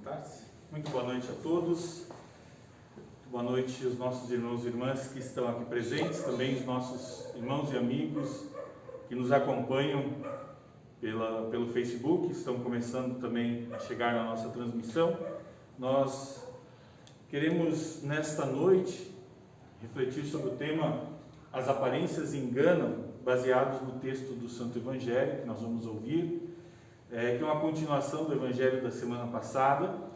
Sentar-se. Muito boa noite a todos. Boa noite aos nossos irmãos e irmãs que estão aqui presentes, também os nossos irmãos e amigos que nos acompanham pelo Facebook, estão começando também a chegar na nossa transmissão. Nós queremos nesta noite refletir sobre o tema As aparências enganam, baseados no texto do Santo Evangelho que nós vamos ouvir, que é uma continuação do Evangelho da semana passada,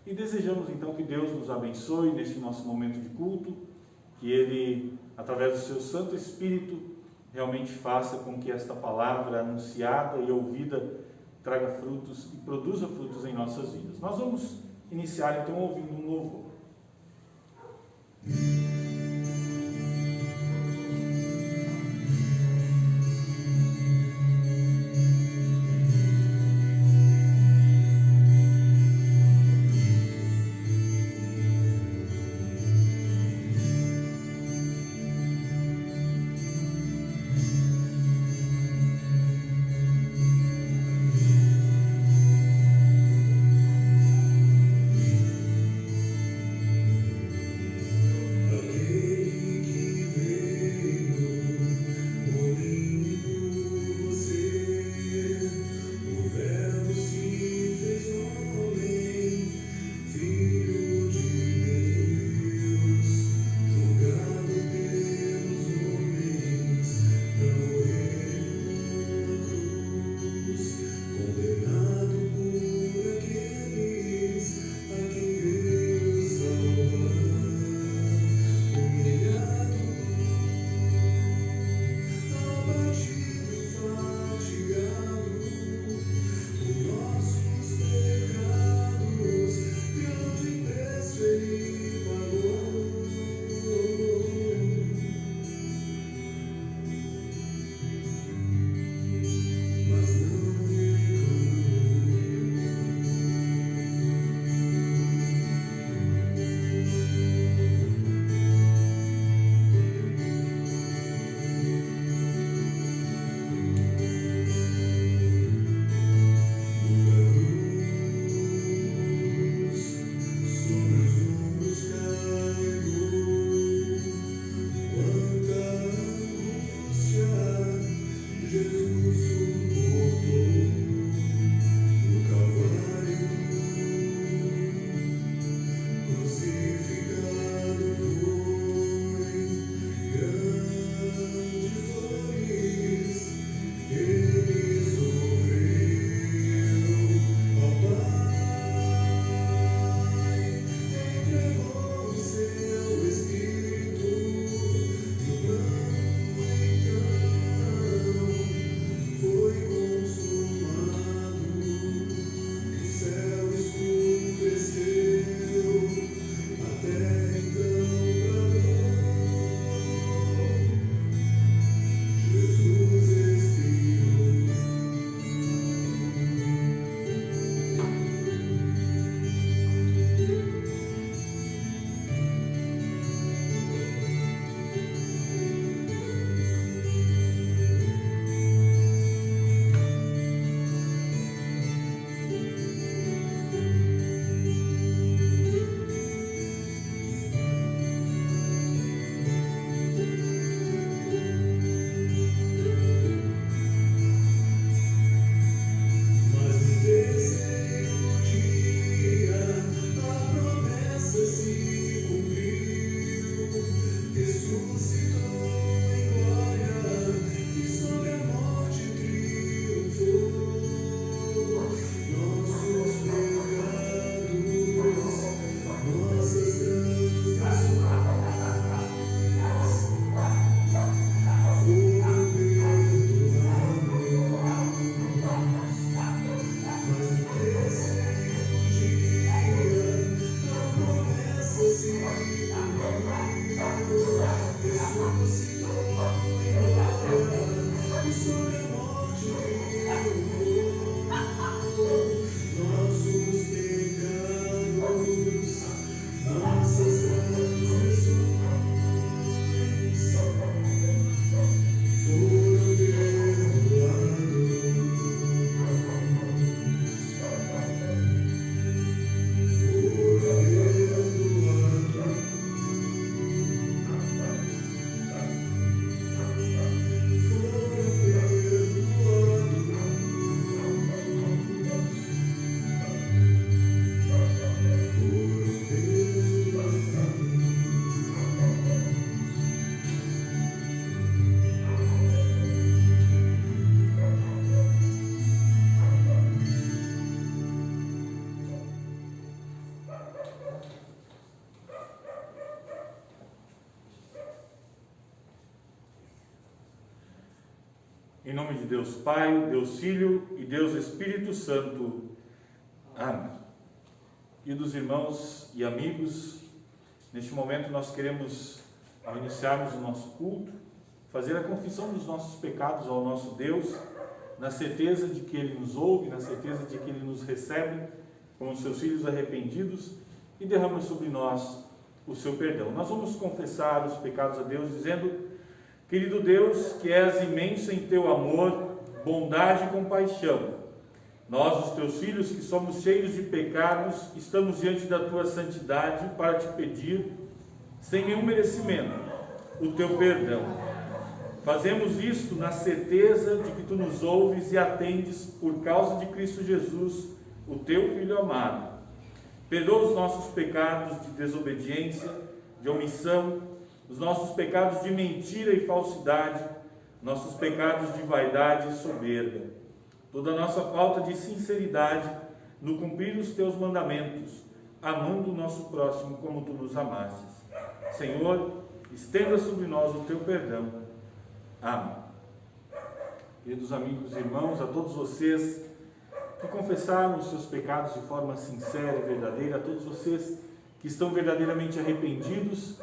e desejamos então que Deus nos abençoe neste nosso momento de culto, que Ele, através do seu Santo Espírito, realmente faça com que esta palavra anunciada e ouvida traga frutos e produza frutos em nossas vidas. Nós vamos iniciar então ouvindo um louvor. Oh nome de Deus Pai, Deus Filho e Deus Espírito Santo. Amém. Queridos irmãos e amigos, neste momento nós queremos, ao iniciarmos o nosso culto, fazer a confissão dos nossos pecados ao nosso Deus, na certeza de que Ele nos ouve, na certeza de que Ele nos recebe como seus filhos arrependidos e derrama sobre nós o seu perdão. Nós vamos confessar os pecados a Deus dizendo: querido Deus, que és imenso em teu amor, bondade e compaixão, nós, os teus filhos, que somos cheios de pecados, estamos diante da tua santidade para te pedir, sem nenhum merecimento, o teu perdão. Fazemos isto na certeza de que tu nos ouves e atendes por causa de Cristo Jesus, o teu Filho amado. Perdoa os nossos pecados de desobediência, de omissão, os nossos pecados de mentira e falsidade, nossos pecados de vaidade e soberba, toda a nossa falta de sinceridade no cumprir os teus mandamentos, amando o nosso próximo como tu nos amastes. Senhor, estenda sobre nós o teu perdão. Amém. Queridos amigos e irmãos, a todos vocês que confessaram os seus pecados de forma sincera e verdadeira, a todos vocês que estão verdadeiramente arrependidos,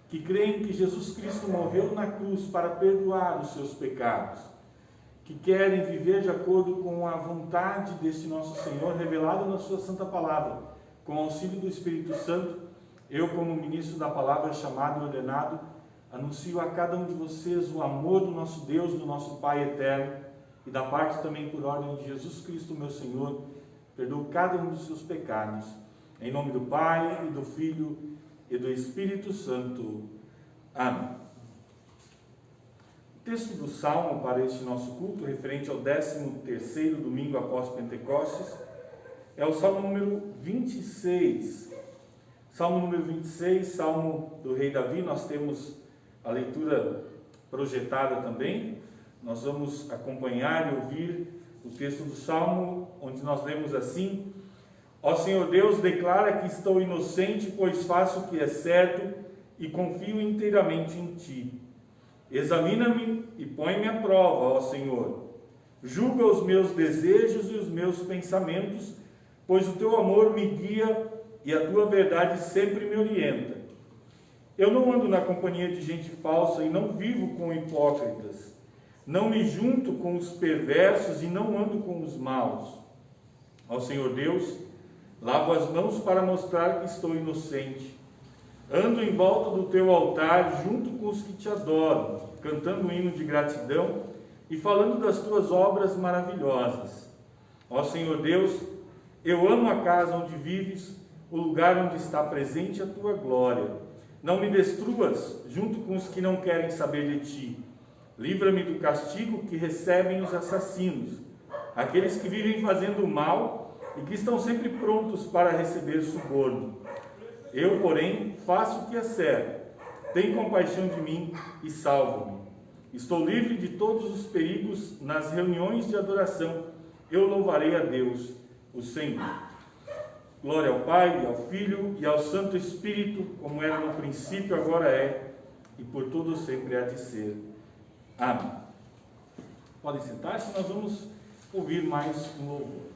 que creem que Jesus Cristo morreu na cruz para perdoar os seus pecados, que querem viver de acordo com a vontade deste nosso Senhor, revelada na sua santa palavra, com o auxílio do Espírito Santo, eu, como ministro da palavra, chamado e ordenado, anuncio a cada um de vocês o amor do nosso Deus, do nosso Pai eterno, e da parte também por ordem de Jesus Cristo, meu Senhor, perdoa cada um dos seus pecados. Em nome do Pai, e do Filho, e do Espírito Santo. Amém. O texto do Salmo para este nosso culto, referente ao 13º domingo após Pentecostes, é o Salmo número 26. Salmo número 26, Salmo do rei Davi. Nós temos a leitura projetada também. Nós vamos acompanhar e ouvir o texto do Salmo, onde nós lemos assim: ó Senhor Deus, declara que estou inocente, pois faço o que é certo e confio inteiramente em Ti. Examina-me e põe-me à prova, ó Senhor. Julga os meus desejos e os meus pensamentos, pois o Teu amor me guia e a Tua verdade sempre me orienta. Eu não ando na companhia de gente falsa e não vivo com hipócritas. Não me junto com os perversos e não ando com os maus. Ó Senhor Deus, lavo as mãos para mostrar que estou inocente. Ando em volta do teu altar junto com os que te adoram, cantando um hino de gratidão e falando das tuas obras maravilhosas. Ó Senhor Deus, eu amo a casa onde vives, o lugar onde está presente a tua glória. Não me destruas junto com os que não querem saber de ti. Livra-me do castigo que recebem os assassinos, aqueles que vivem fazendo mal e que estão sempre prontos para receber suborno. Eu, porém, faço o que é certo. Tem compaixão de mim e salva-me. Estou livre de todos os perigos nas reuniões de adoração. Eu louvarei a Deus, o Senhor. Glória ao Pai, e ao Filho e ao Santo Espírito, como era no princípio, agora é, e por todo sempre há de ser. Amém. Podem sentar-se, nós vamos ouvir mais um louvor.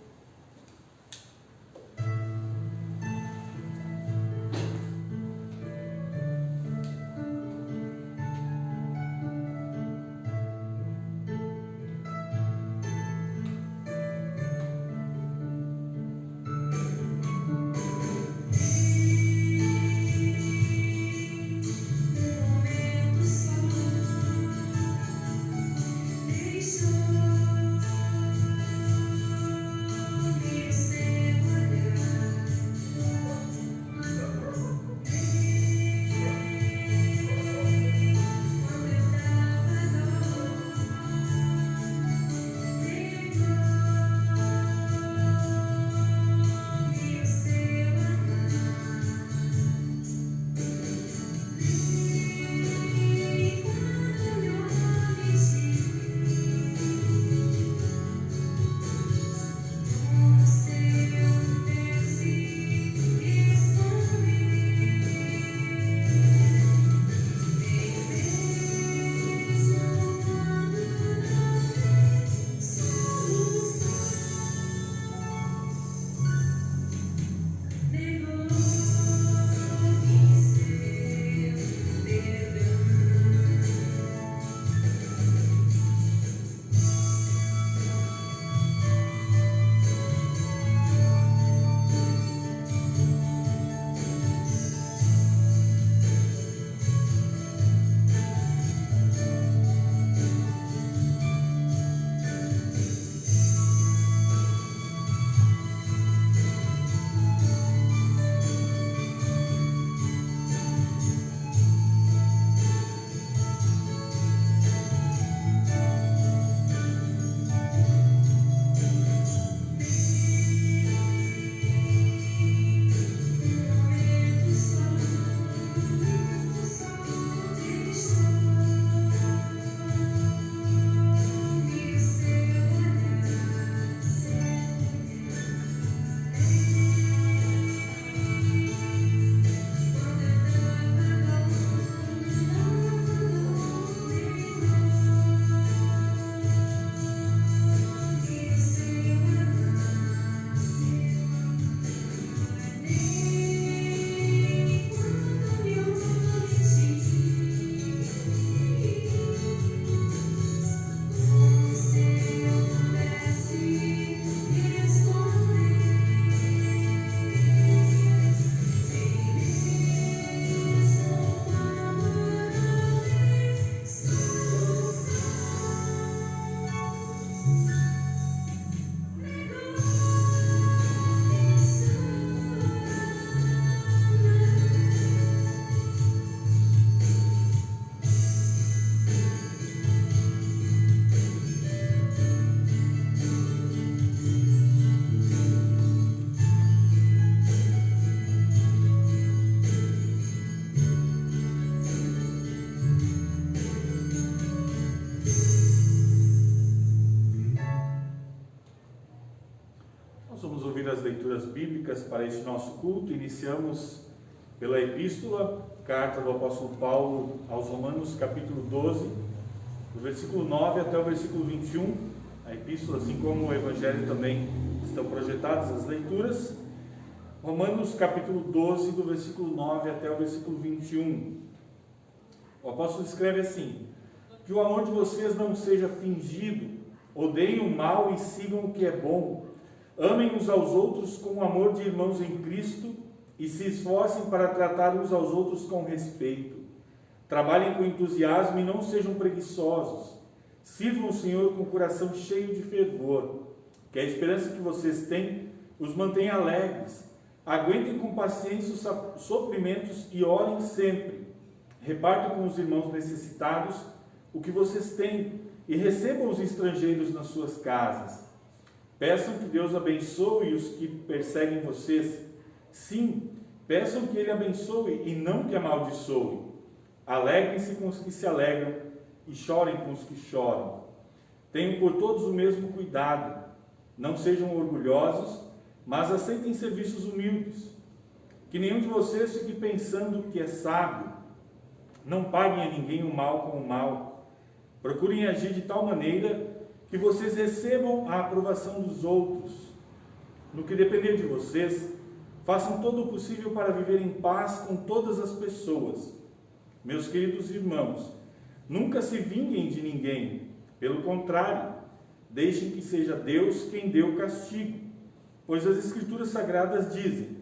Nós vamos ouvir as leituras bíblicas para este nosso culto. Iniciamos pela epístola, carta do apóstolo Paulo aos Romanos, capítulo 12, do versículo 9 até o versículo 21. A epístola, assim como o evangelho, também estão projetadas as leituras. Romanos, capítulo 12, do versículo 9 até o versículo 21. O apóstolo escreve assim: que o amor de vocês não seja fingido, odeiem o mal e sigam o que é bom, amem uns aos outros com o amor de irmãos em Cristo e se esforcem para tratar uns aos outros com respeito. Trabalhem com entusiasmo e não sejam preguiçosos. Sirvam o Senhor com o coração cheio de fervor, que a esperança que vocês têm os mantenha alegres. Aguentem com paciência os sofrimentos e orem sempre. Repartam com os irmãos necessitados o que vocês têm e recebam os estrangeiros nas suas casas. Peçam que Deus abençoe os que perseguem vocês. Sim, peçam que Ele abençoe e não que amaldiçoe. Alegrem-se com os que se alegram e chorem com os que choram. Tenham por todos o mesmo cuidado. Não sejam orgulhosos, mas aceitem serviços humildes. Que nenhum de vocês fique pensando que é sábio. Não paguem a ninguém o mal com o mal. Procurem agir de tal maneira que vocês recebam a aprovação dos outros. No que depender de vocês, façam todo o possível para viver em paz com todas as pessoas. Meus queridos irmãos, nunca se vinguem de ninguém. Pelo contrário, deixem que seja Deus quem dê o castigo. Pois as Escrituras Sagradas dizem: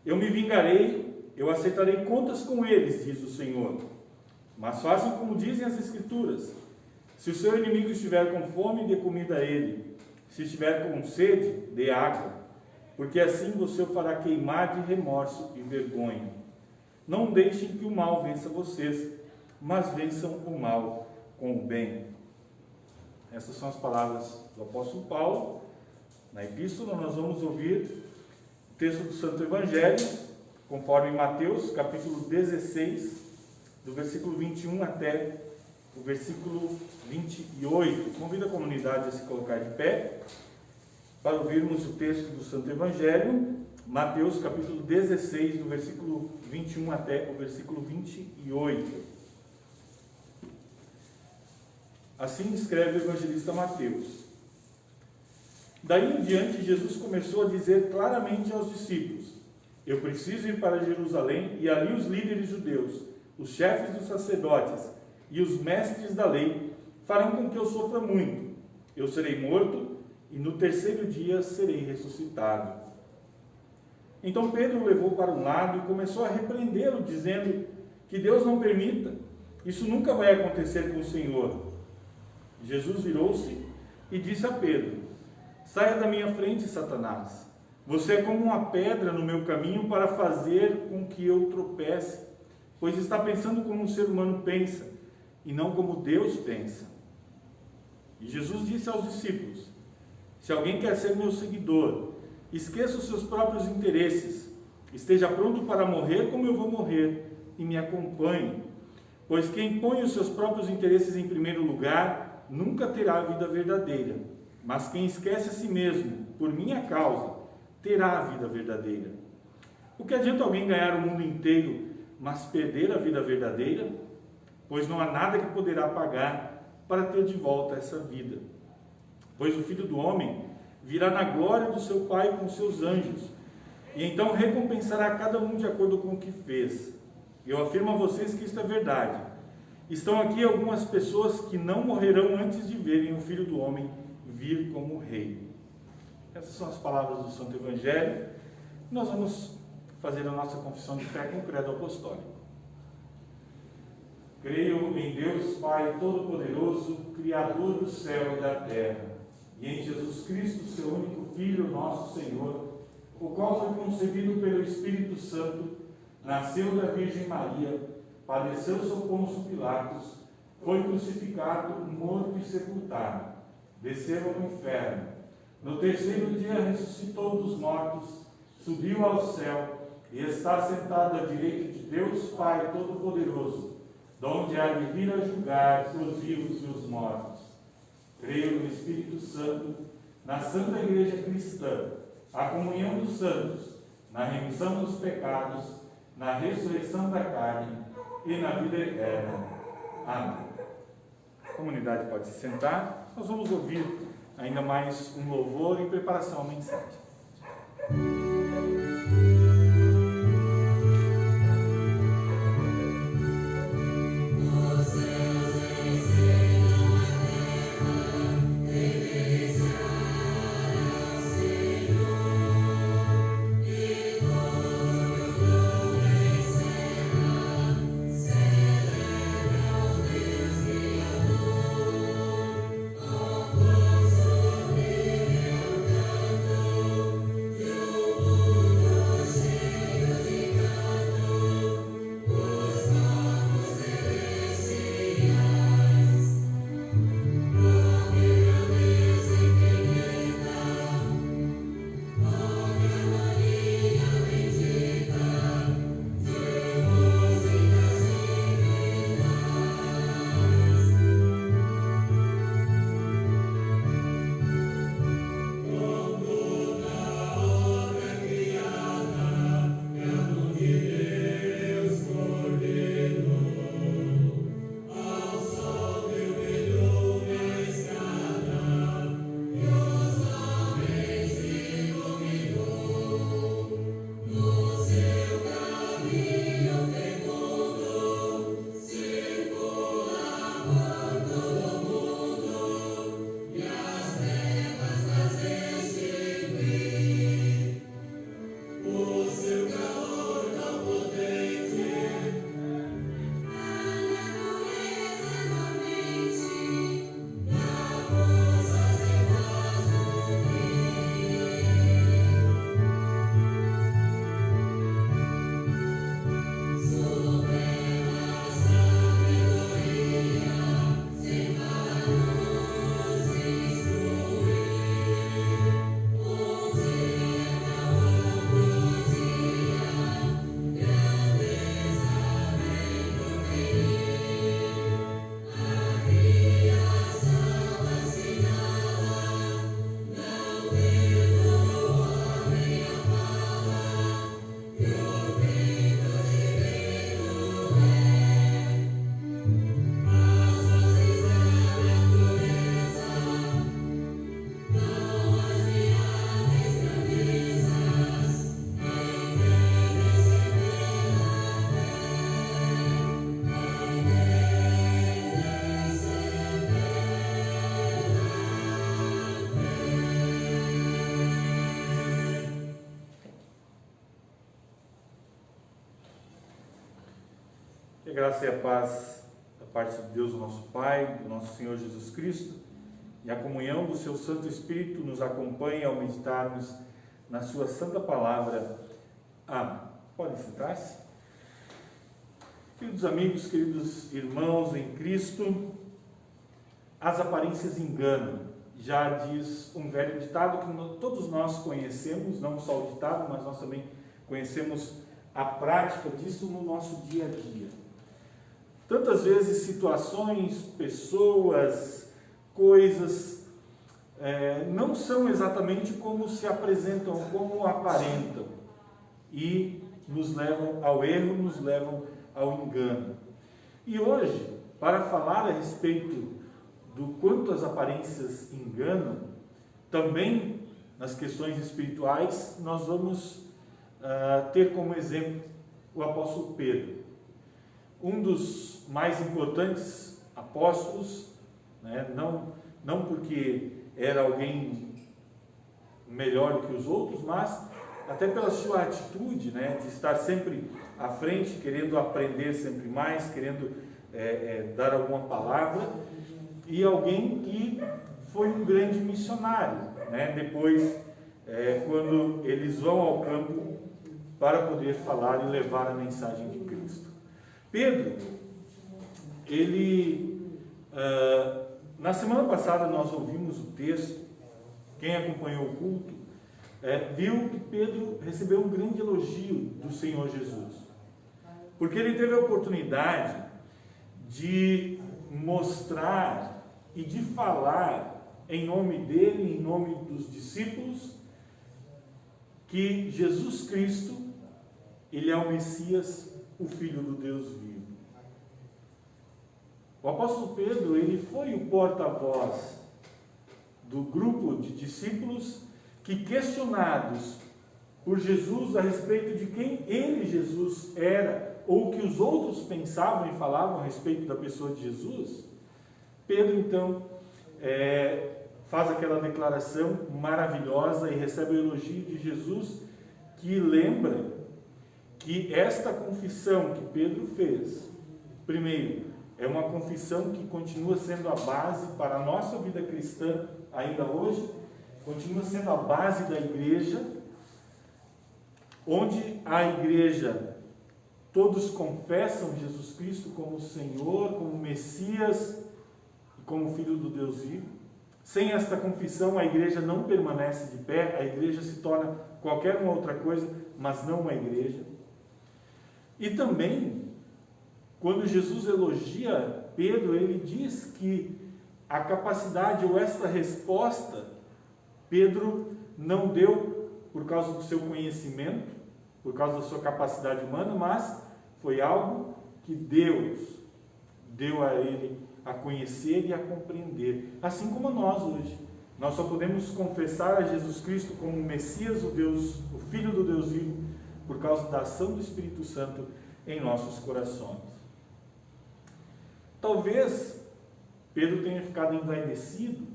eu me vingarei, eu aceitarei contas com eles, diz o Senhor. Mas façam como dizem as Escrituras: se o seu inimigo estiver com fome, dê comida a ele. Se estiver com sede, dê água. Porque assim você o fará queimar de remorso e vergonha. Não deixem que o mal vença vocês, mas vençam o mal com o bem. Essas são as palavras do apóstolo Paulo. Na epístola nós vamos ouvir o texto do Santo Evangelho, conforme Mateus, capítulo 16, do versículo 21 até o versículo 28. Convido a comunidade a se colocar de pé para ouvirmos o texto do Santo Evangelho, Mateus capítulo 16, do versículo 21 até o versículo 28. Assim escreve o evangelista Mateus. Daí em diante, Jesus começou a dizer claramente aos discípulos: eu preciso ir para Jerusalém, e ali os líderes judeus, os chefes dos sacerdotes e os mestres da lei farão com que eu sofra muito. Eu serei morto e no terceiro dia serei ressuscitado. Então Pedro o levou para um lado e começou a repreendê-lo, dizendo que Deus não permita. Isso nunca vai acontecer com o Senhor. Jesus virou-se e disse a Pedro: saia da minha frente, Satanás. Você é como uma pedra no meu caminho para fazer com que eu tropece, pois está pensando como um ser humano pensa, e não como Deus pensa. E Jesus disse aos discípulos: se alguém quer ser meu seguidor, esqueça os seus próprios interesses, esteja pronto para morrer como eu vou morrer, e me acompanhe. Pois quem põe os seus próprios interesses em primeiro lugar, nunca terá a vida verdadeira. Mas quem esquece a si mesmo, por minha causa, terá a vida verdadeira. O que adianta alguém ganhar o mundo inteiro, mas perder a vida verdadeira? Pois não há nada que poderá pagar para ter de volta essa vida. Pois o Filho do Homem virá na glória do seu Pai com seus anjos, e então recompensará cada um de acordo com o que fez. Eu afirmo a vocês que isto é verdade. Estão aqui algumas pessoas que não morrerão antes de verem o Filho do Homem vir como Rei. Essas são as palavras do Santo Evangelho. Nós vamos fazer a nossa confissão de fé com o credo apostólico. Creio em Deus Pai Todo-Poderoso, Criador do céu e da terra, e em Jesus Cristo, seu único Filho, nosso Senhor, o qual foi concebido pelo Espírito Santo, nasceu da Virgem Maria, padeceu sob Pôncio Pilatos, foi crucificado, morto e sepultado, desceu ao inferno. No terceiro dia ressuscitou dos mortos, subiu ao céu e está sentado à direita de Deus Pai Todo-Poderoso, donde há de vir a julgar os vivos e os mortos. Creio no Espírito Santo, na Santa Igreja Cristã, a comunhão dos santos, na remissão dos pecados, na ressurreição da carne e na vida eterna. Amém. A comunidade pode se sentar. Nós vamos ouvir ainda mais um louvor em preparação à mensagem. Que a graça e a paz da parte de Deus, o nosso Pai, do nosso Senhor Jesus Cristo, e a comunhão do seu Santo Espírito nos acompanhe ao meditarmos na sua santa palavra. Amém. Podem sentar-se. Queridos amigos, queridos irmãos em Cristo, as aparências enganam. Já diz um velho ditado que todos nós conhecemos, não só o ditado, mas nós também conhecemos a prática disso no nosso dia a dia. Tantas vezes situações, pessoas, coisas não são exatamente como se apresentam, como aparentam, e nos levam ao erro, nos levam ao engano. E hoje, para falar a respeito do quanto as aparências enganam, também nas questões espirituais, nós vamos ter como exemplo o apóstolo Pedro, um dos mais importantes apóstolos, né? Não porque era alguém melhor do que os outros, mas até pela sua atitude, né? De estar sempre à frente, querendo aprender sempre mais, querendo dar alguma palavra, e alguém que foi um grande missionário, né? Depois, quando eles vão ao campo para poder falar e levar a mensagem de Cristo. Pedro, ele, na semana passada nós ouvimos o texto, quem acompanhou o culto, viu que Pedro recebeu um grande elogio do Senhor Jesus, porque ele teve a oportunidade de mostrar e de falar em nome dele, em nome dos discípulos, que Jesus Cristo, ele é o Messias, o Filho do Deus vivo. O apóstolo Pedro, ele foi o porta-voz do grupo de discípulos que, questionados por Jesus a respeito de quem ele, Jesus, era, ou o que os outros pensavam e falavam a respeito da pessoa de Jesus, Pedro, então, faz aquela declaração maravilhosa e recebe o elogio de Jesus, que lembra que esta confissão que Pedro fez, primeiro, é uma confissão que continua sendo a base para a nossa vida cristã ainda hoje, continua sendo a base da igreja, onde a igreja, todos confessam Jesus Cristo como Senhor, como Messias e como Filho do Deus vivo. Sem esta confissão, a igreja não permanece de pé, a igreja se torna qualquer uma outra coisa, mas não uma igreja. E também, quando Jesus elogia Pedro, ele diz que a capacidade ou esta resposta, Pedro não deu por causa do seu conhecimento, por causa da sua capacidade humana, mas foi algo que Deus deu a ele a conhecer e a compreender. Assim como nós hoje. Nós só podemos confessar a Jesus Cristo como o Messias, o Filho do Deus vivo, por causa da ação do Espírito Santo em nossos corações. Talvez Pedro tenha ficado envaidecido,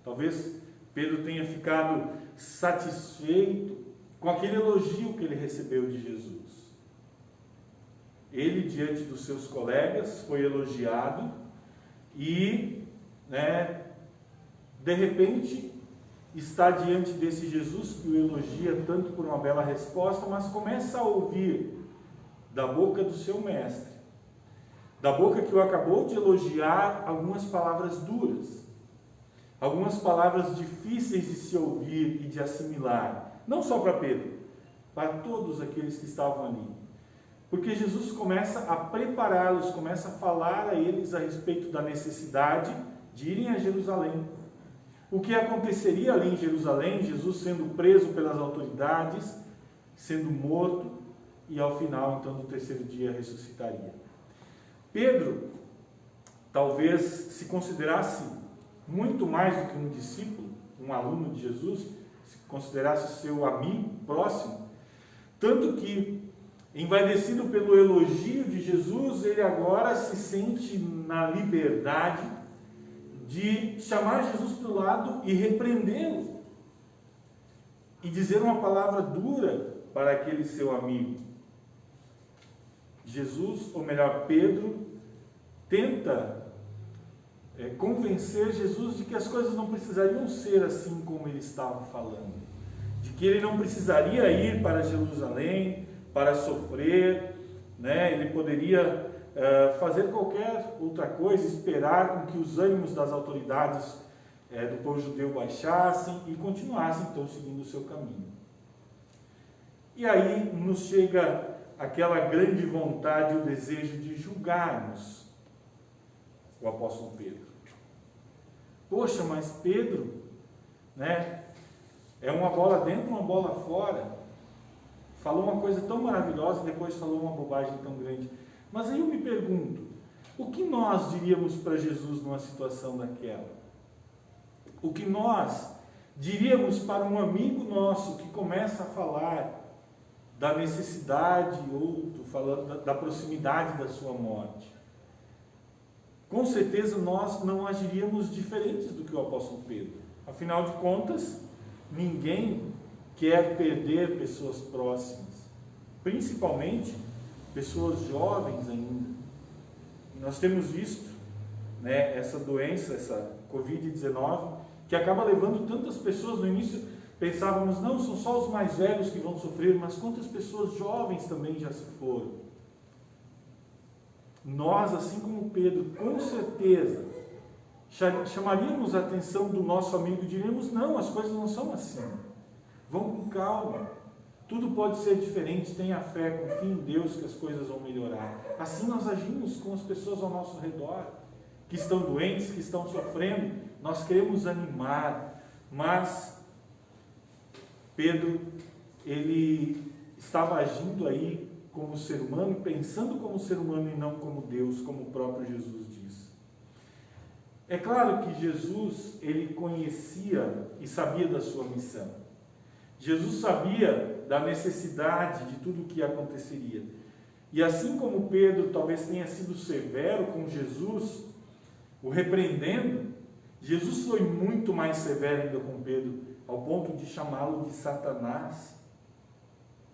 talvez Pedro tenha ficado satisfeito com aquele elogio que ele recebeu de Jesus. Ele, diante dos seus colegas, foi elogiado e, de repente, está diante desse Jesus que o elogia tanto por uma bela resposta, mas começa a ouvir da boca do seu mestre, da boca que o acabou de elogiar, algumas palavras duras, algumas palavras difíceis de se ouvir e de assimilar, não só para Pedro, para todos aqueles que estavam ali, porque Jesus começa a prepará-los, começa a falar a eles a respeito da necessidade de irem a Jerusalém. O que aconteceria ali em Jerusalém, Jesus sendo preso pelas autoridades, sendo morto e ao final, então, no terceiro dia ressuscitaria. Pedro, talvez se considerasse muito mais do que um discípulo, um aluno de Jesus, se considerasse seu amigo próximo, tanto que, envaidecido pelo elogio de Jesus, ele agora se sente na liberdade de chamar Jesus para o lado e repreendê-lo, e dizer uma palavra dura para aquele seu amigo. Jesus, ou melhor, Pedro, tenta convencer Jesus de que as coisas não precisariam ser assim como ele estava falando, de que ele não precisaria ir para Jerusalém para sofrer, ele poderia fazer qualquer outra coisa, esperar com que os ânimos das autoridades do povo judeu baixassem e continuassem então seguindo o seu caminho. E aí nos chega aquela grande vontade e o desejo de julgarmos o apóstolo Pedro. Poxa, mas Pedro, é uma bola dentro, uma bola fora. Falou uma coisa tão maravilhosa e depois falou uma bobagem tão grande. Mas aí eu me pergunto, o que nós diríamos para Jesus numa situação daquela? O que nós diríamos para um amigo nosso que começa a falar da necessidade, outro falando da proximidade da sua morte? Com certeza nós não agiríamos diferentes do que o apóstolo Pedro. Afinal de contas, ninguém quer perder pessoas próximas, principalmente pessoas jovens ainda. Nós temos visto essa doença, essa Covid-19, que acaba levando tantas pessoas. No início pensávamos, não, são só os mais velhos que vão sofrer, mas quantas pessoas jovens também já se foram. Nós, assim como Pedro, com certeza chamaríamos a atenção do nosso amigo e diríamos, não, as coisas não são assim, vão com calma, tudo pode ser diferente, tenha fé, confie em Deus que as coisas vão melhorar. Assim nós agimos com as pessoas ao nosso redor, que estão doentes, que estão sofrendo, nós queremos animar, mas Pedro ele estava agindo aí como ser humano, pensando como ser humano e não como Deus, como o próprio Jesus diz. É claro que Jesus, ele conhecia e sabia da sua missão. Jesus sabia da necessidade de tudo o que aconteceria. E assim como Pedro talvez tenha sido severo com Jesus, o repreendendo, Jesus foi muito mais severo ainda com Pedro, ao ponto de chamá-lo de Satanás.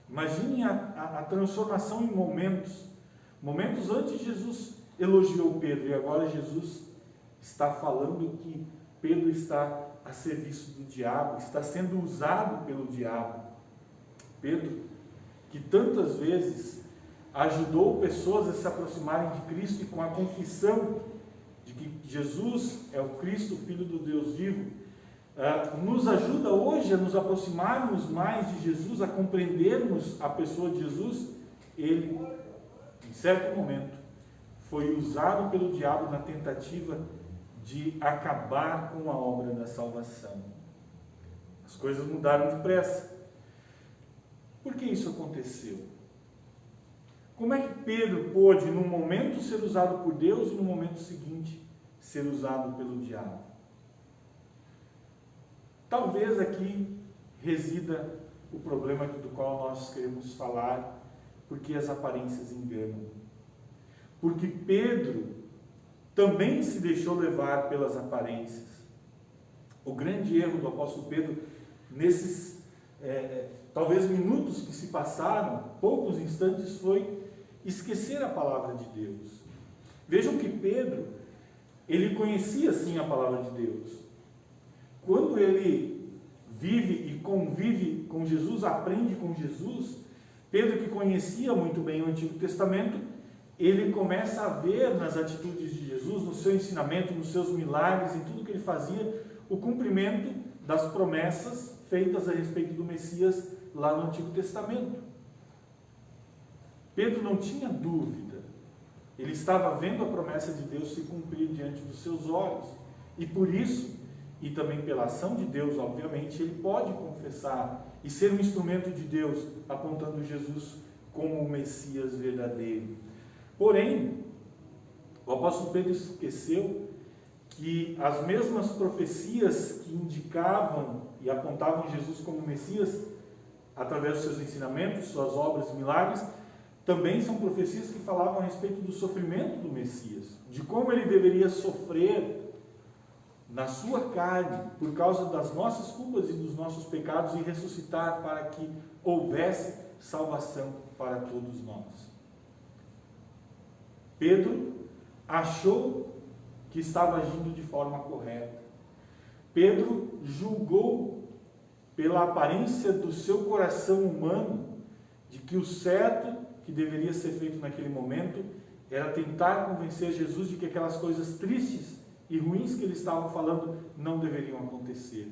Imagine a transformação em momentos antes Jesus elogiou Pedro, e agora Jesus está falando que Pedro está a serviço do diabo, está sendo usado pelo diabo. Pedro, que tantas vezes ajudou pessoas a se aproximarem de Cristo e com a confissão de que Jesus é o Cristo, Filho do Deus vivo, nos ajuda hoje a nos aproximarmos mais de Jesus, a compreendermos a pessoa de Jesus. Ele, em certo momento, foi usado pelo diabo na tentativa de acabar com a obra da salvação. As coisas mudaram depressa. Por que isso aconteceu? Como é que Pedro pôde, num momento, ser usado por Deus e no momento seguinte, ser usado pelo diabo? Talvez aqui resida o problema do qual nós queremos falar, porque as aparências enganam. Porque Pedro também se deixou levar pelas aparências. O grande erro do apóstolo Pedro, nesses talvez minutos que se passaram, poucos instantes, foi esquecer a palavra de Deus. Vejam que Pedro, ele conhecia sim a palavra de Deus. Quando ele vive e convive com Jesus, aprende com Jesus, Pedro, que conhecia muito bem o Antigo Testamento, ele começa a ver nas atitudes de Jesus, no seu ensinamento, nos seus milagres, em tudo que ele fazia, o cumprimento das promessas feitas a respeito do Messias lá no Antigo Testamento. Pedro não tinha dúvida, ele estava vendo a promessa de Deus se cumprir diante dos seus olhos, e por isso, e também pela ação de Deus, obviamente, ele pode confessar e ser um instrumento de Deus, apontando Jesus como o Messias verdadeiro. Porém, o apóstolo Pedro esqueceu que as mesmas profecias que indicavam e apontavam Jesus como Messias, através dos seus ensinamentos, suas obras e milagres, também são profecias que falavam a respeito do sofrimento do Messias, de como ele deveria sofrer na sua carne, por causa das nossas culpas e dos nossos pecados, e ressuscitar para que houvesse salvação para todos nós. Pedro achou que estava agindo de forma correta. Pedro julgou pela aparência do seu coração humano de que o certo que deveria ser feito naquele momento era tentar convencer Jesus de que aquelas coisas tristes e ruins que ele estava falando não deveriam acontecer.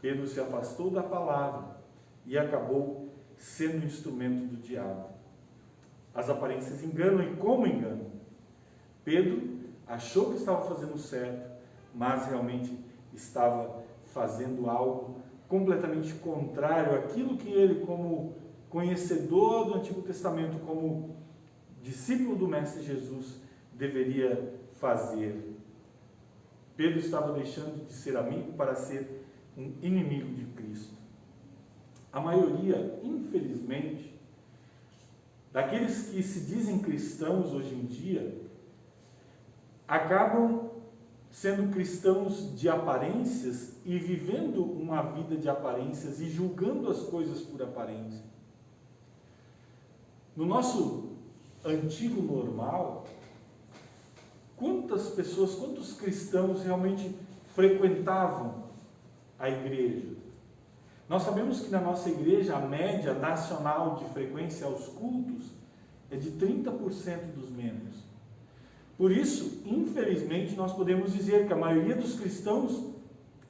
Pedro se afastou da palavra e acabou sendo instrumento do diabo. As aparências enganam, e como enganam? Pedro achou que estava fazendo certo, mas realmente estava fazendo algo completamente contrário àquilo que ele, como conhecedor do Antigo Testamento, como discípulo do Mestre Jesus, deveria fazer. Pedro estava deixando de ser amigo para ser um inimigo de Cristo. A maioria, infelizmente, daqueles que se dizem cristãos hoje em dia, acabam sendo cristãos de aparências e vivendo uma vida de aparências e julgando as coisas por aparência. No nosso antigo normal, quantas pessoas, quantos cristãos realmente frequentavam a igreja? Nós sabemos que na nossa igreja a média nacional de frequência aos cultos é de 30% dos membros. Por isso, infelizmente, nós podemos dizer que a maioria dos cristãos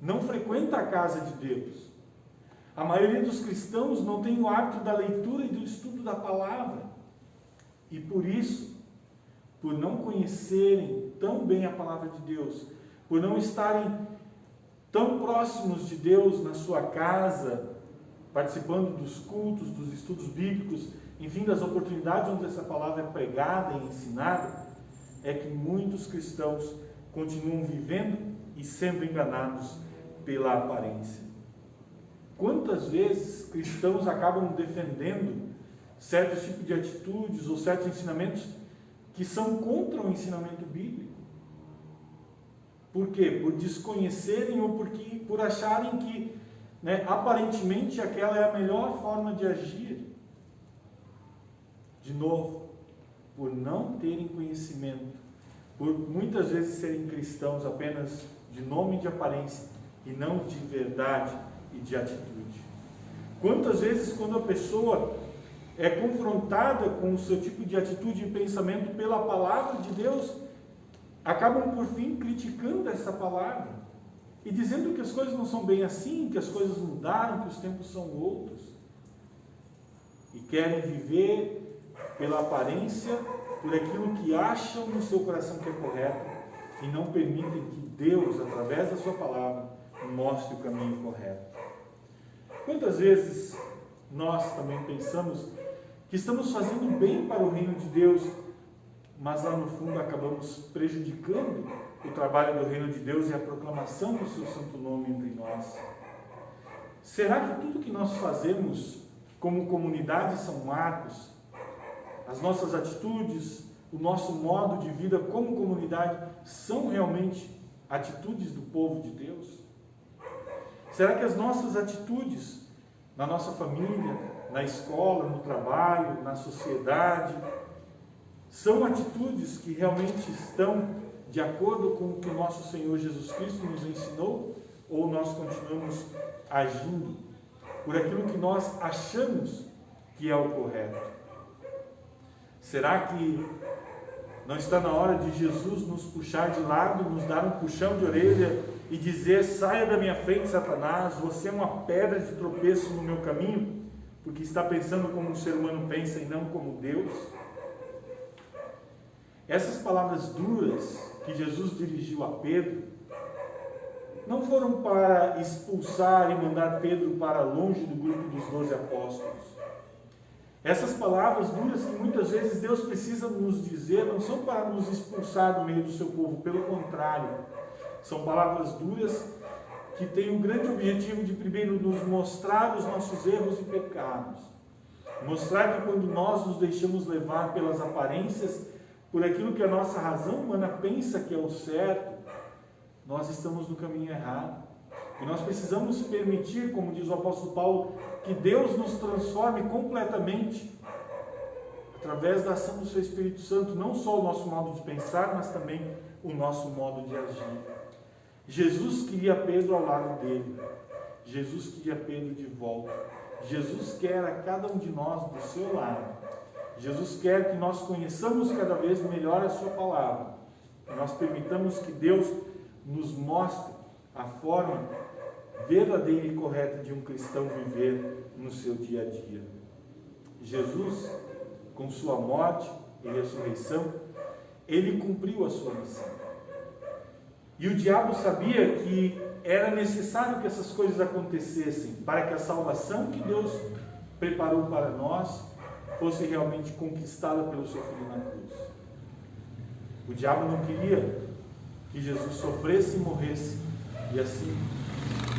não frequenta a casa de Deus. A maioria dos cristãos não tem o hábito da leitura e do estudo da palavra. E por isso, por não conhecerem tão bem a palavra de Deus, por não estarem tão próximos de Deus na sua casa, participando dos cultos, dos estudos bíblicos, enfim, das oportunidades onde essa palavra é pregada e ensinada, é que muitos cristãos continuam vivendo e sendo enganados pela aparência. Quantas vezes cristãos acabam defendendo certos tipos de atitudes ou certos ensinamentos que são contra o ensinamento bíblico? Por quê? Por desconhecerem ou por acharem que, aparentemente aquela é a melhor forma de agir. De novo, por não terem conhecimento, por muitas vezes serem cristãos apenas de nome e de aparência e não de verdade e de atitude. Quantas vezes, quando a pessoa é confrontada com o seu tipo de atitude e pensamento pela palavra de Deus, acabam por fim criticando essa palavra e dizendo que as coisas não são bem assim, que as coisas mudaram, que os tempos são outros, e querem viver pela aparência, por aquilo que acham no seu coração que é correto, e não permitem que Deus, através da sua palavra, mostre o caminho correto. Quantas vezes nós também pensamos que estamos fazendo bem para o reino de Deus, mas lá no fundo acabamos prejudicando o trabalho do reino de Deus e a proclamação do seu santo nome entre nós? Será que tudo que nós fazemos como comunidade São Marcos, as nossas atitudes, o nosso modo de vida como comunidade, são realmente atitudes do povo de Deus? Será que as nossas atitudes na nossa família, na escola, no trabalho, na sociedade, são atitudes que realmente estão de acordo com o que o nosso Senhor Jesus Cristo nos ensinou? Ou nós continuamos agindo por aquilo que nós achamos que é o correto? Será que não está na hora de Jesus nos puxar de lado, nos dar um puxão de orelha e dizer: saia da minha frente, Satanás, você é uma pedra de tropeço no meu caminho, porque está pensando como um ser humano pensa e não como Deus? Essas palavras duras que Jesus dirigiu a Pedro não foram para expulsar e mandar Pedro para longe do grupo dos 12 apóstolos. Essas palavras duras que muitas vezes Deus precisa nos dizer não são para nos expulsar do meio do seu povo, pelo contrário, são palavras duras que têm o grande objetivo de primeiro nos mostrar os nossos erros e pecados, mostrar que quando nós nos deixamos levar pelas aparências, por aquilo que a nossa razão humana pensa que é o certo, nós estamos no caminho errado. E nós precisamos permitir, como diz o apóstolo Paulo, que Deus nos transforme completamente através da ação do seu Espírito Santo, não só o nosso modo de pensar, mas também o nosso modo de agir. Jesus queria Pedro ao lado dele. Jesus queria Pedro de volta. Jesus quer a cada um de nós do seu lado. Jesus quer que nós conheçamos cada vez melhor a sua palavra. Que nós permitamos que Deus nos mostre a forma verdadeira e correta de um cristão viver no seu dia a dia. Jesus, com sua morte e ressurreição, ele cumpriu a sua missão. E o diabo sabia que era necessário que essas coisas acontecessem para que a salvação que Deus preparou para nós fosse realmente conquistada pelo seu Filho na cruz. O diabo não queria que Jesus sofresse e morresse e assim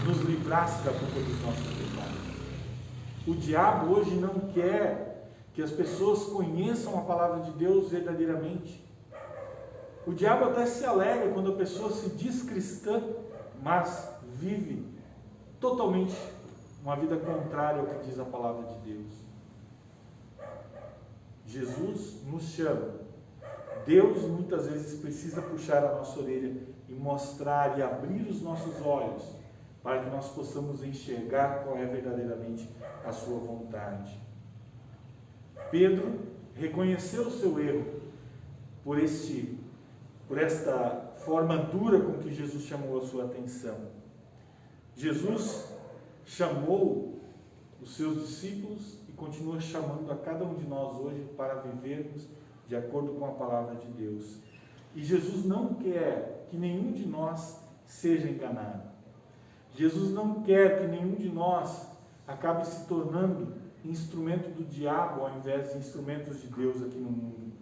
nos livrasse da culpa dos nossos pecados. O diabo hoje não quer que as pessoas conheçam a palavra de Deus verdadeiramente. O diabo até se alegra quando a pessoa se diz cristã, mas vive totalmente uma vida contrária ao que diz a palavra de Deus. Jesus nos chama. Deus muitas vezes precisa puxar a nossa orelha e mostrar e abrir os nossos olhos para que nós possamos enxergar qual é verdadeiramente a sua vontade. Pedro reconheceu o seu erro por esta forma dura com que Jesus chamou a sua atenção. Jesus chamou os seus discípulos e continua chamando a cada um de nós hoje para vivermos de acordo com a palavra de Deus. E Jesus não quer que nenhum de nós seja enganado. Jesus não quer que nenhum de nós acabe se tornando instrumento do diabo ao invés de instrumentos de Deus aqui no mundo.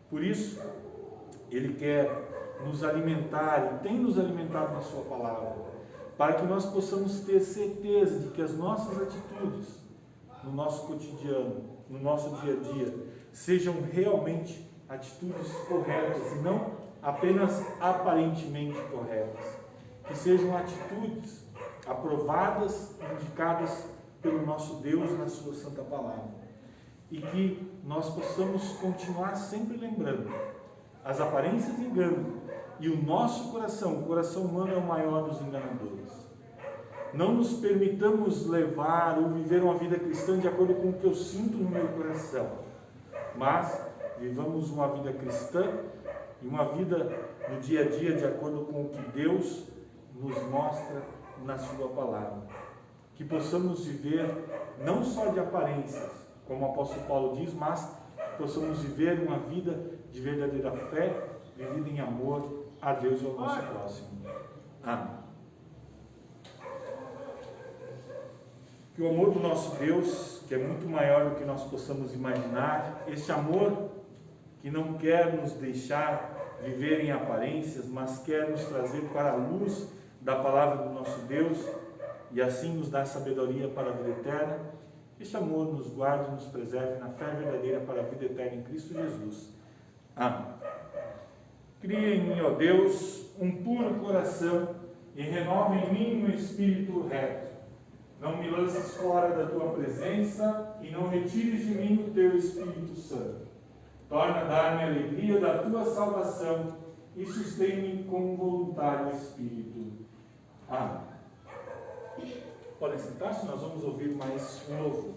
Por isso, Ele quer nos alimentar e tem nos alimentado na Sua palavra, para que nós possamos ter certeza de que as nossas atitudes no nosso cotidiano, no nosso dia a dia, sejam realmente atitudes corretas e não apenas aparentemente corretas, que sejam atitudes aprovadas, indicadas pelo nosso Deus na Sua Santa Palavra, e que nós possamos continuar sempre lembrando: as aparências enganam, e o nosso coração, o coração humano, é o maior dos enganadores. Não nos permitamos levar ou viver uma vida cristã de acordo com o que eu sinto no meu coração, mas vivamos uma vida cristã e uma vida no dia a dia de acordo com o que Deus nos mostra na Sua palavra. Que possamos viver não só de aparências, como o apóstolo Paulo diz, mas que possamos viver uma vida de verdadeira fé, vivida em amor a Deus e ao nosso próximo. Amém. Que o amor do nosso Deus, que é muito maior do que nós possamos imaginar, este amor que não quer nos deixar viver em aparências, mas quer nos trazer para a luz da palavra do nosso Deus, e assim nos dar sabedoria para a vida eterna, este amor nos guarde e nos preserve na fé verdadeira para a vida eterna em Cristo Jesus. Amém. Cria em mim, ó Deus, um puro coração e renova em mim um espírito reto. Não me lances fora da Tua presença e não retires de mim o Teu Espírito Santo. Torna a dar-me a alegria da Tua salvação e sustém-me com um voluntário espírito. Amém. Podem sentar-se, nós vamos ouvir mais um louvor.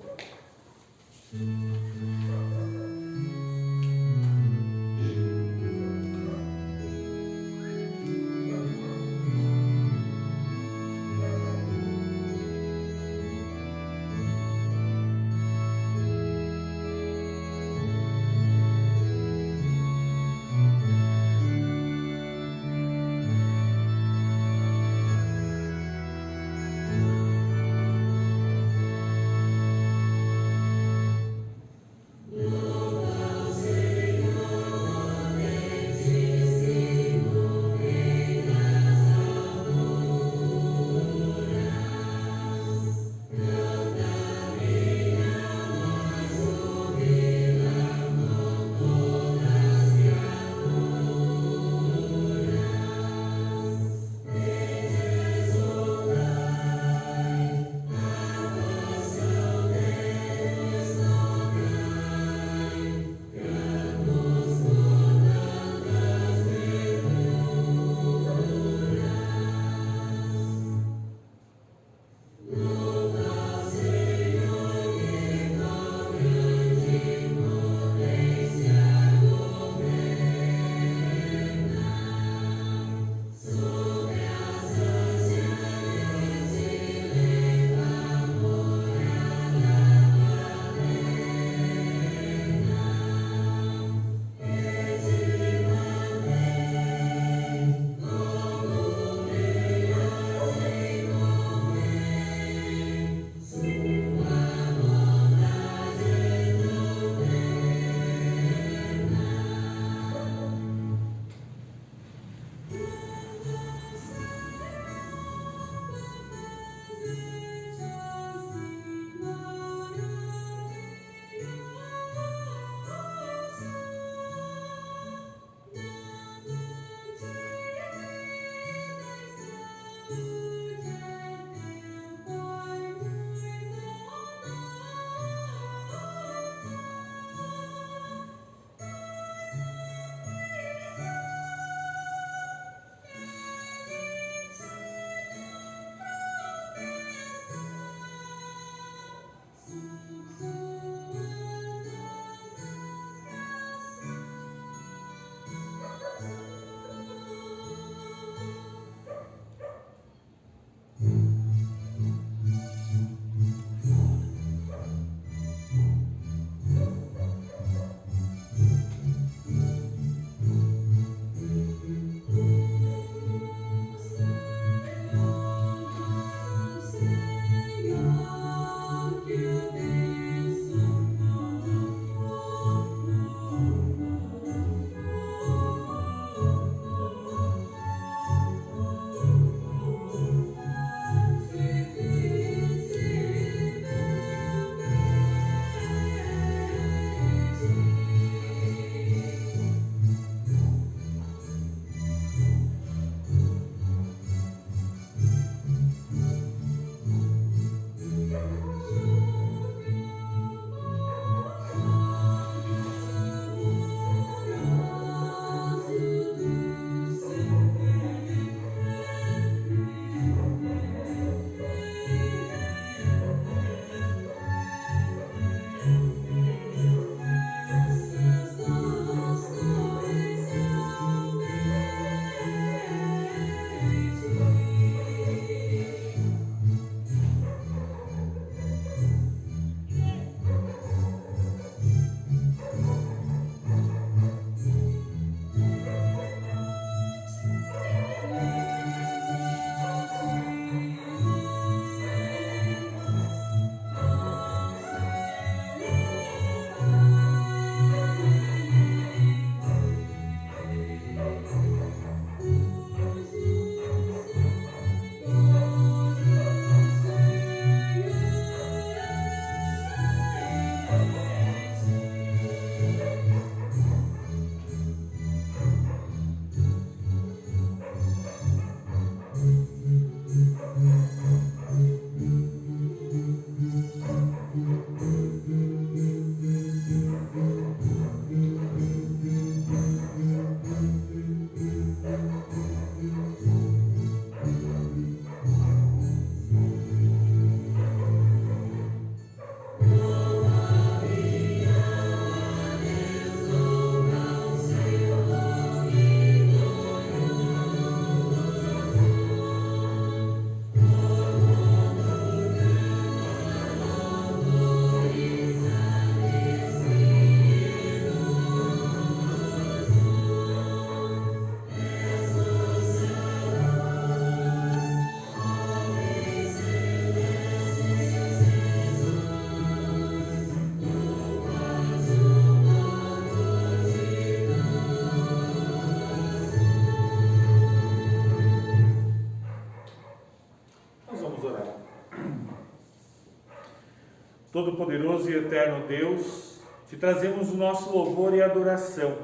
Todo-Poderoso e Eterno Deus, te trazemos o nosso louvor e adoração.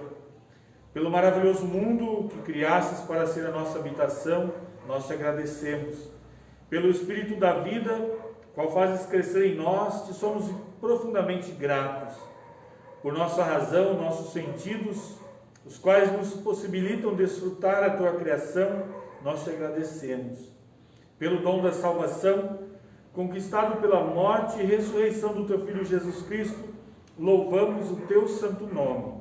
Pelo maravilhoso mundo que criastes para ser a nossa habitação, nós te agradecemos. Pelo Espírito da vida, qual fazes crescer em nós, te somos profundamente gratos. Por nossa razão, nossos sentidos, os quais nos possibilitam desfrutar a tua criação, nós te agradecemos. Pelo dom da salvação, conquistado pela morte e ressurreição do teu Filho Jesus Cristo, louvamos o teu santo nome.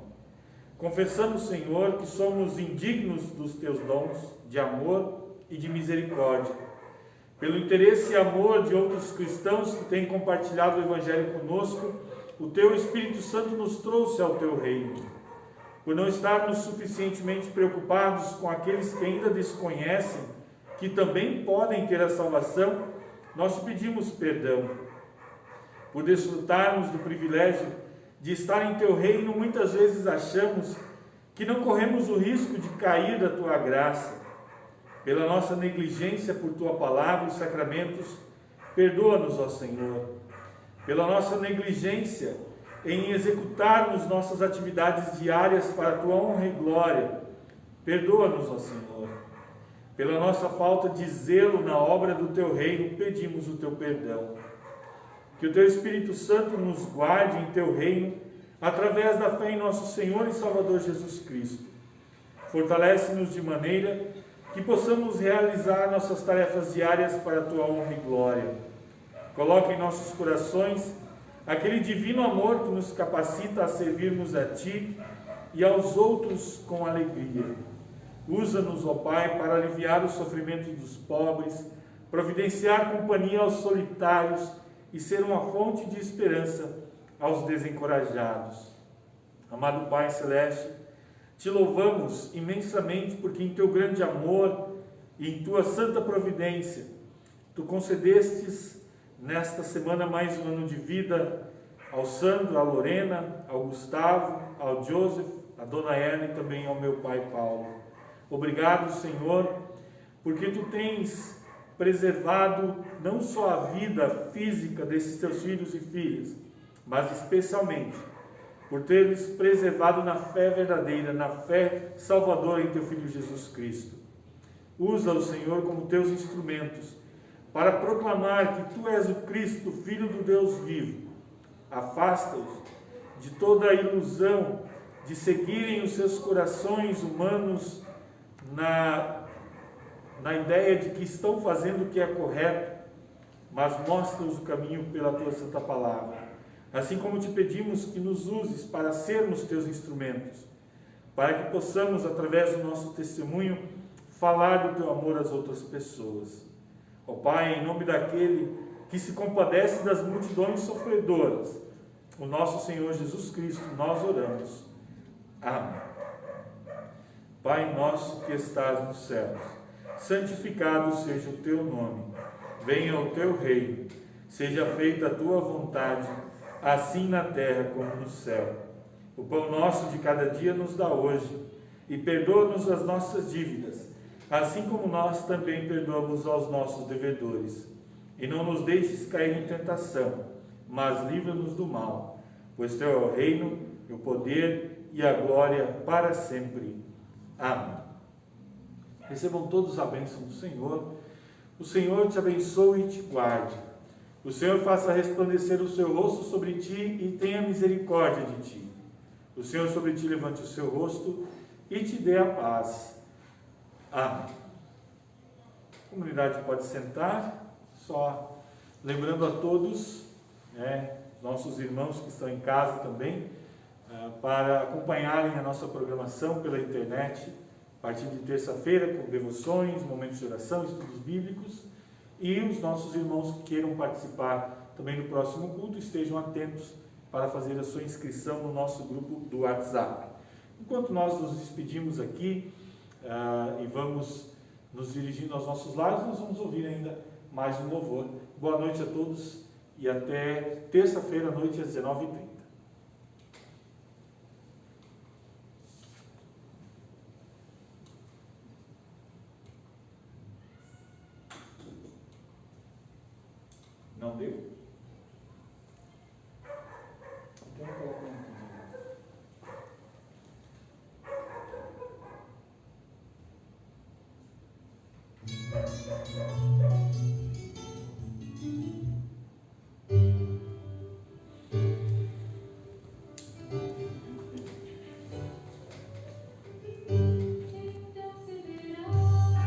Confessamos, Senhor, que somos indignos dos teus dons de amor e de misericórdia. Pelo interesse e amor de outros cristãos que têm compartilhado o Evangelho conosco, o teu Espírito Santo nos trouxe ao teu reino. Por não estarmos suficientemente preocupados com aqueles que ainda desconhecem, que também podem ter a salvação, nós te pedimos perdão. Por desfrutarmos do privilégio de estar em teu reino, muitas vezes achamos que não corremos o risco de cair da tua graça. Pela nossa negligência por tua palavra e sacramentos, perdoa-nos, ó Senhor. Pela nossa negligência em executarmos nossas atividades diárias para a tua honra e glória, perdoa-nos, ó Senhor. Pela nossa falta de zelo na obra do teu reino, pedimos o teu perdão. Que o teu Espírito Santo nos guarde em teu reino, através da fé em nosso Senhor e Salvador Jesus Cristo. Fortalece-nos de maneira que possamos realizar nossas tarefas diárias para a tua honra e glória. Coloca em nossos corações aquele divino amor que nos capacita a servirmos a ti e aos outros com alegria. Usa-nos, ó Pai, para aliviar o sofrimento dos pobres, providenciar companhia aos solitários e ser uma fonte de esperança aos desencorajados. Amado Pai Celeste, te louvamos imensamente porque em teu grande amor e em tua santa providência, tu concedestes nesta semana mais um ano de vida ao Sandro, à Lorena, ao Gustavo, ao Joseph, à Dona Erna e também ao meu pai Paulo. Obrigado, Senhor, porque tu tens preservado não só a vida física desses teus filhos e filhas, mas especialmente por teres preservado na fé verdadeira, na fé salvadora em teu Filho Jesus Cristo. Usa-o, Senhor, como teus instrumentos para proclamar que tu és o Cristo, Filho do Deus vivo. Afasta-os de toda a ilusão de seguirem os seus corações humanos na ideia de que estão fazendo o que é correto, mas mostra-os o caminho pela tua santa palavra. Assim como te pedimos que nos uses para sermos teus instrumentos, para que possamos, através do nosso testemunho, falar do teu amor às outras pessoas. Ó Pai, em nome daquele que se compadece das multidões sofredoras, o nosso Senhor Jesus Cristo, nós oramos. Amém. Pai nosso que estás nos céus, santificado seja o teu nome. Venha o teu reino. Seja feita a tua vontade, assim na terra como no céu. O pão nosso de cada dia nos dá hoje, e perdoa-nos as nossas dívidas, assim como nós também perdoamos aos nossos devedores. E não nos deixes cair em tentação, mas livra-nos do mal, pois teu é o reino, o poder e a glória para sempre. Amém. Recebam todos a bênção do Senhor. O Senhor te abençoe e te guarde. O Senhor faça resplandecer o seu rosto sobre ti e tenha misericórdia de ti. O Senhor sobre ti levante o seu rosto e te dê a paz. Amém. A comunidade pode sentar, só lembrando a todos, nossos irmãos que estão em casa também, para acompanharem a nossa programação pela internet, a partir de terça-feira, com devoções, momentos de oração, estudos bíblicos, e os nossos irmãos que queiram participar também no próximo culto, estejam atentos para fazer a sua inscrição no nosso grupo do WhatsApp. Enquanto nós nos despedimos aqui e vamos nos dirigindo aos nossos lares, nós vamos ouvir ainda mais um louvor. Boa noite a todos e até terça-feira à noite às 19h30. Não deu?